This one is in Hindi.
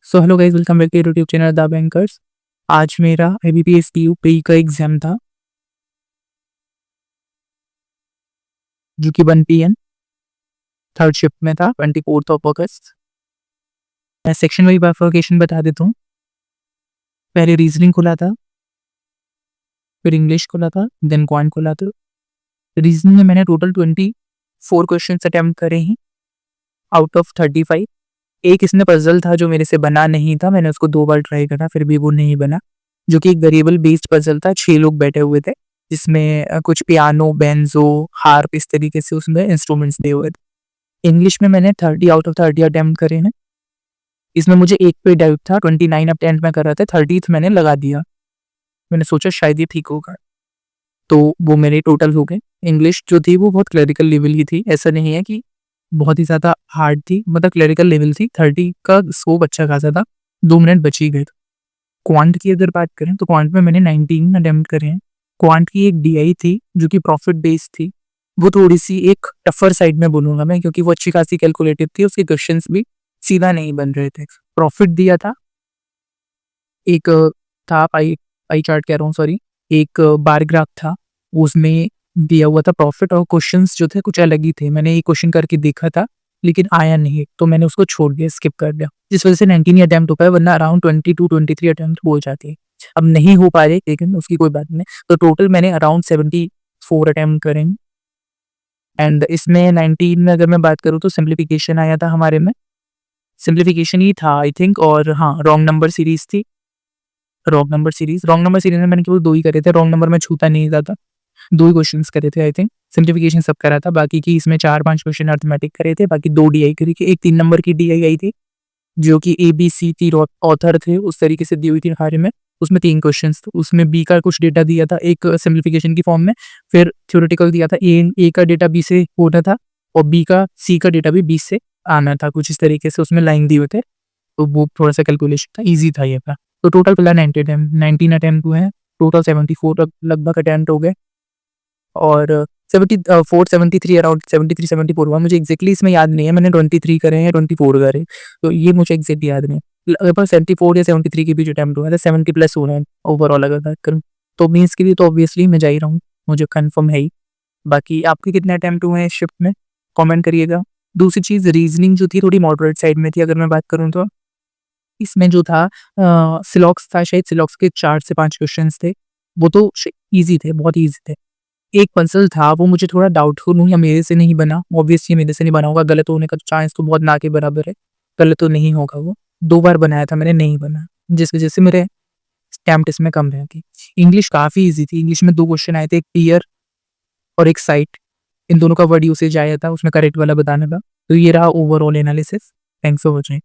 So hello guys, welcome back to YouTube channel the bankers. आज मेरा IBPS PU PE का एग्जाम था जो कि 1 PM थर्ड शिफ्ट में था 24 अगस्त। मैं सेक्शन वाइज बाइफरकेशन बता देता हूँ। पहले रीजनिंग खुला था, फिर इंग्लिश खुला था, देन क्वांट खुला था। रीजनिंग में मैंने टोटल 24 क्वेश्चन अटेम्प्ट करे हैं आउट ऑफ 35। एक इसमें पजल था जो मेरे से बना नहीं था, मैंने उसको 2 बार ट्राई करा फिर भी वो नहीं बना, जो कि एक वेरिएबल बेस्ड पजल था। 6 लोग बैठे हुए थे जिसमें कुछ पियानो, बेंजो, हार्प इस तरीके से उसमें इंस्ट्रूमेंट्स दिए हुए थे। इंग्लिश में मैंने 30 आउट ऑफ 30 अटेम्प्ट करे हैं। इसमें मुझे एक पे डाउट था, 29 अटेम्प्ट में कर रहा था, 30th मैंने लगा दिया। मैंने सोचा शायद ये ठीक होगा, तो वो मेरे टोटल हो गए। इंग्लिश जो थी वो बहुत क्लरिकल लेवल की थी, ऐसा नहीं है कि बहुत ही ज़्यादा हार्ड थी, मतलब क्लरिकल लेवल थी। 30 का स्कोप अच्छा खासा था, 2 मिनट बच ही गए थे। क्वांट की अगर बात करें तो क्वांट में मैंने 19 अटेम्प्ट करे हैं। क्वांट की एक DI थी जो कि प्रॉफिट बेस्ड थी, वो थोड़ी सी एक टफर साइड में बोलूंगा मैं, क्योंकि वो अच्छी खासी कैलकुलेटिव थी, उसके क्वेश्चंस भी सीधा नहीं बन रहे थे। प्रॉफिट दिया था, एक था पाई पाई चार्ट कह रहा हूँ, सॉरी, एक बार ग्राफ था, उसमें दिया हुआ था प्रॉफिट, और क्वेश्चंस जो थे कुछ अलग ही थे। मैंने ये क्वेश्चन करके देखा था लेकिन आया नहीं, तो मैंने उसको छोड़ दिया, स्किप कर दिया, जिस वजह से 19 ही अटेम्प्ट हो पाया, वरना अराउंड 22-23 अटेम्प्ट हो जाती है। अब नहीं हो पा रहे लेकिन उसकी कोई बात नहीं। तो टोटल मैंने अराउंड 74 अटेम्प्ट करे एंड इसमें 19 में अगर मैं बात करूँ तो सिंप्लीफिकेशन आया था हमारे में, सिंप्लीफिकेशन ही था आई थिंक, और हाँ रॉन्ग नंबर सीरीज थी। रॉन्ग नंबर सीरीज में मैंने केवल 2 ही करे थे, रॉन्ग नंबर में छूता नहीं जाता। 2 ही क्वेश्चंस करे थे आई थिंक, सिंप्लीफिकेशन सब करा था। बाकी की इसमें 4-5 क्वेश्चन अर्थमेटिक करे थे, बाकी 2 DI करी थी। एक 3 नंबर की DI आई थी जो कि ABC ऑथर थे उस तरीके से दी हुई थी हमारे में। उसमें 3 क्वेश्चंस थे, उसमें B का कुछ डेटा दिया था एक सिंप्लीफिकेशन की फॉर्म में, फिर थ्योरेटिकल दिया था। ए का डेटा B से होना था और C का डेटा भी B से आना था, कुछ इस तरीके से उसमें लाइन दिए हुए थे। तो वो थोड़ा सा कैलकुलेशन था, ईजी था ये था। तो टोटल पहला 19 अटेम्प्ट हुए हैं, टोटल 74 लगभग अटेम्प्ट हो गए, और 73 अराउंड 73-74 हुआ। मुझे एग्जैक्टली इसमें याद नहीं है मैंने 23 करे हैं 24 करे, तो ये मुझे एग्जैक्टली याद नहीं है। लगभग 74 या 73 के बीच अटेम्प्ट हुआ था, 70 प्लस हो रहे हैं ओवरऑल अगर बात करूँ तो। मीन्स के लिए तो ऑब्वियसली मैं जा ही रहा हूँ, मुझे कन्फर्म है ही। बाकी आपके कितने अटेम्प्ट हुए हैं इस शिफ्ट में, कॉमेंट करिएगा। दूसरी चीज़, रीजनिंग जो थी थोड़ी मॉडरेट साइड में थी अगर मैं बात करूँ तो। इसमें जो था सिलॉक्स था, शायद सिलॉक्स के 4 से 5 क्वेश्चंस थे, वो तो ईजी थे, बहुत ईजी थे। एक पजल था वो मुझे थोड़ा डाउटफुल हूँ, या मेरे से नहीं बना, ऑब्वियसली मेरे से नहीं बना होगा, गलत होने का चांस तो बहुत ना के बराबर है, गलत तो नहीं होगा वो। 2 बार बनाया था मैंने, नहीं बना, जिस वजह से मेरे स्टैम्प इसमें कम रह गई। इंग्लिश काफ़ी ईजी थी, इंग्लिश में 2 क्वेश्चन आए थे, एक ईयर और एक साइट। इन दोनों का वर्ड यूसेज आया था, उसमें करेक्ट वाला बताना था। तो ये रहा overall analysis. Thanks for watching.